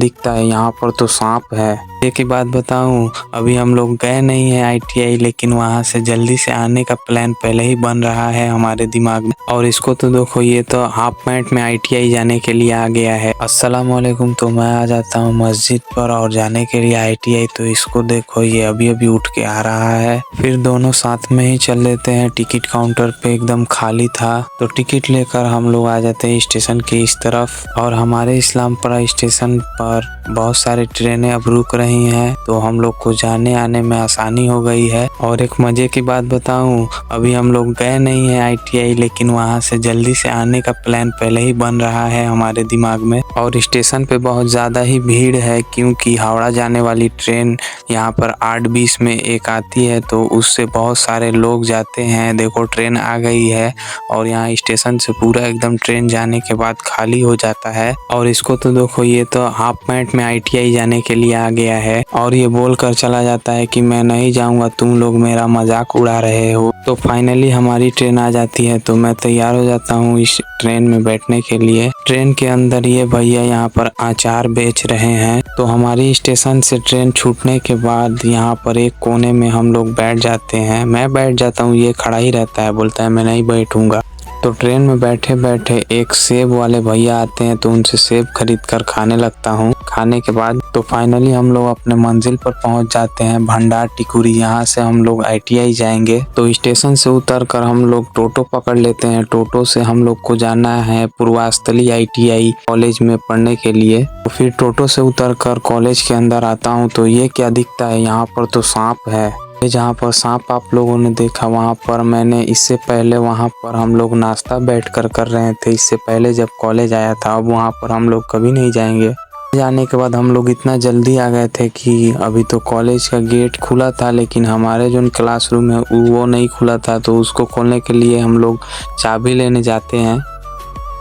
दिखता है, यहाँ पर तो सांप है। एक ही बात बताऊं, अभी हम लोग गए नहीं है ITI, लेकिन वहाँ से जल्दी से आने का प्लान पहले ही बन रहा है हमारे दिमाग में। और इसको तो देखो, ये तो हाफ पैंट में ITI जाने के लिए आ गया है। अस्सलाम वालेकुम। तो मैं आ जाता हूँ मस्जिद पर और जाने के लिए ITI। तो इसको देखो, ये अभी अभी उठ के आ रहा है। फिर दोनों साथ में ही चल लेते हैं। टिकट काउंटर पे एकदम खाली था, तो टिकट लेकर हम लोग आ जाते हैं स्टेशन के इस तरफ। और हमारे इस्लामपुरा स्टेशन पर बहुत सारी ट्रेनें अब रुक रही हैं, तो हम लोग को जाने आने में आसानी हो गई है। और एक मजे की बात बताऊं, अभी हम लोग गए नहीं है ITI, लेकिन वहां से जल्दी से आने का प्लान पहले ही बन रहा है हमारे दिमाग में। और स्टेशन पे बहुत ज्यादा ही भीड़ है, क्योंकि हावड़ा जाने वाली ट्रेन यहाँ पर 8:20 में एक आती है, तो उससे बहुत सारे लोग जाते हैं। देखो, ट्रेन आ गई है और यहाँ स्टेशन से पूरा एकदम ट्रेन जाने के बाद खाली हो जाता है। और इसको तो देखो, ये तो हाफ पैंट में ITI जाने के लिए आ गया है और ये बोल कर चला जाता है कि मैं नहीं जाऊंगा, तुम लोग मेरा मजाक उड़ा रहे हो। तो फाइनली हमारी ट्रेन आ जाती है, तो मैं तैयार हो जाता हूँ इस ट्रेन में बैठने के लिए। ट्रेन के अंदर ये भैया यहाँ पर अचार बेच रहे हैं। तो हमारी स्टेशन से ट्रेन छूटने के बाद यहाँ पर एक कोने में हम लोग बैठ जाते हैं। मैं बैठ जाता हूँ, ये खड़ा ही रहता है, बोलता है मैं नहीं बैठूंगा। तो ट्रेन में बैठे बैठे एक सेब वाले भैया आते हैं, तो उनसे सेब खरीद कर खाने लगता हूँ। खाने के बाद तो फाइनली हम लोग अपने मंजिल पर पहुंच जाते हैं, भंडार टिकुरी। यहाँ से हम लोग ITI जाएंगे। तो स्टेशन से उतर कर हम लोग टोटो पकड़ लेते हैं। टोटो से हम लोग को जाना है पूर्वास्थली ITI कॉलेज में पढ़ने के लिए। तो फिर टोटो से उतर कर कॉलेज के अंदर आता हूँ, तो ये क्या दिखता है, यहाँ पर तो सांप है। जहाँ पर सांप आप लोगों ने देखा, वहाँ पर मैंने इससे पहले वहाँ पर हम लोग नाश्ता बैठकर कर रहे थे, इससे पहले जब कॉलेज आया था। अब वहाँ पर हम लोग कभी नहीं जाएंगे। जाने के बाद हम लोग इतना जल्दी आ गए थे कि अभी तो कॉलेज का गेट खुला था, लेकिन हमारे जो क्लासरूम है वो नहीं खुला था। तो उसको खोलने के लिए हम लोग चाबी लेने जाते हैं।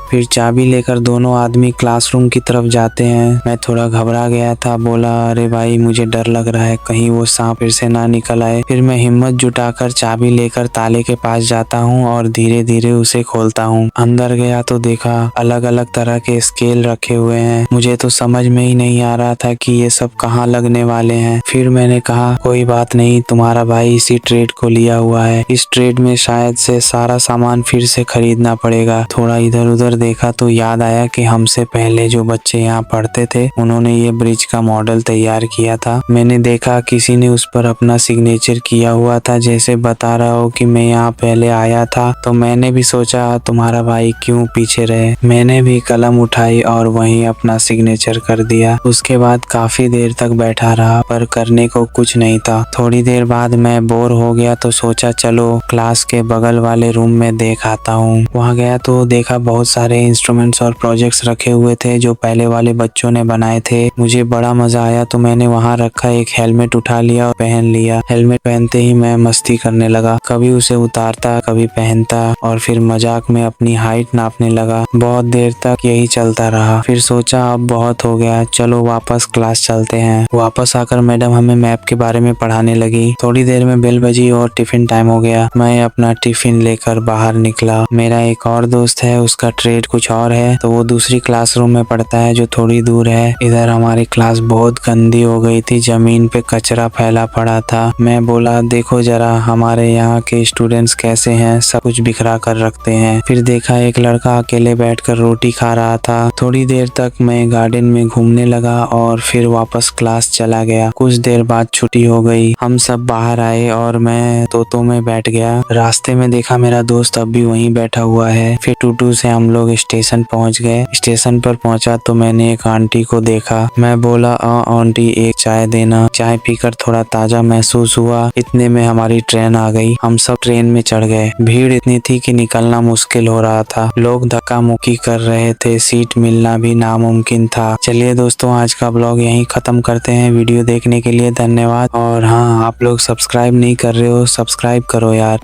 फिर चाबी लेकर दोनों आदमी क्लासरूम की तरफ जाते हैं। मैं थोड़ा घबरा गया था, बोला अरे भाई मुझे डर लग रहा है, कहीं वो सांप फिर से ना निकल आए। फिर मैं हिम्मत जुटाकर चाबी लेकर ताले के पास जाता हूँ और धीरे धीरे उसे खोलता हूँ। अंदर गया तो देखा अलग अलग तरह के स्केल रखे हुए हैं। मुझे तो समझ में ही नहीं आ रहा था कि ये सब कहाँ लगने वाले हैं। फिर मैंने कहा कोई बात नहीं, तुम्हारा भाई इसी ट्रेड को लिया हुआ है, इस ट्रेड में शायद से सारा सामान फिर से खरीदना पड़ेगा। थोड़ा इधर उधर देखा तो याद आया कि हमसे पहले जो बच्चे यहाँ पढ़ते थे, उन्होंने ये ब्रिज का मॉडल तैयार किया था। मैंने देखा किसी ने उस पर अपना सिग्नेचर किया हुआ था, जैसे बता रहा हो कि मैं यहाँ पहले आया था। तो मैंने भी सोचा तुम्हारा भाई क्यों पीछे रहे। मैंने भी कलम उठाई और वहीं अपना सिग्नेचर कर दिया। उसके बाद काफी देर तक बैठा रहा, पर करने को कुछ नहीं था। थोड़ी देर बाद मैं बोर हो गया, तो सोचा चलो क्लास के बगल वाले रूम में देख आता हूँ। वहाँ गया तो देखा बहुत सारे इंस्ट्रूमेंट्स और प्रोजेक्ट्स रखे हुए थे जो पहले वाले बच्चों ने बनाए थे। मुझे बड़ा मजा आया, तो मैंने वहाँ रखा एक हेलमेट उठा लिया और पहन लिया। हेलमेट पहनते ही मैं मस्ती करने लगा, कभी उसे उतारता कभी पहनता और फिर मजाक में अपनी हाइट नापने लगा। बहुत देर तक यही चलता रहा। फिर सोचा अब बहुत हो गया, चलो वापस क्लास चलते हैं। वापस आकर मैडम हमें मैप के बारे में पढ़ाने लगी। थोड़ी देर में बेल बजी और टिफिन टाइम हो गया। मैं अपना टिफिन लेकर बाहर निकला। मेरा एक और दोस्त है, उसका ट्रेड कुछ और है, तो वो दूसरी क्लासरूम में पढ़ता है जो थोड़ी दूर है। इधर हमारी क्लास बहुत गंदी हो गई थी, जमीन पे कचरा फैला पड़ा था। मैं बोला देखो जरा हमारे यहाँ के स्टूडेंट्स कैसे हैं, सब कुछ बिखरा कर रखते हैं। फिर देखा एक लड़का अकेले बैठकर रोटी खा रहा था। थोड़ी देर तक मैं गार्डन में घूमने लगा और फिर वापस क्लास चला गया। कुछ देर बाद छुट्टी हो गई, हम सब बाहर आए और मैं तोतो में बैठ गया। रास्ते में देखा मेरा दोस्त अब भी वहीं बैठा हुआ है। फिर टूटू से हम लोग स्टेशन पहुंच गए। स्टेशन पर पहुंचा तो मैंने एक आंटी को देखा। मैं बोला आंटी एक चाय देना। चाय पीकर थोड़ा ताजा महसूस हुआ। इतने में हमारी ट्रेन आ गई। हम सब ट्रेन में चढ़ गए। भीड़ इतनी थी कि निकलना मुश्किल हो रहा था। लोग धक्का मुक्की कर रहे थे, सीट मिलना भी नामुमकिन था। चलिए दोस्तों, आज का ब्लॉग यहीं खत्म करते हैं। वीडियो देखने के लिए धन्यवाद। और हाँ, आप लोग सब्सक्राइब नहीं कर रहे हो, सब्सक्राइब करो यार।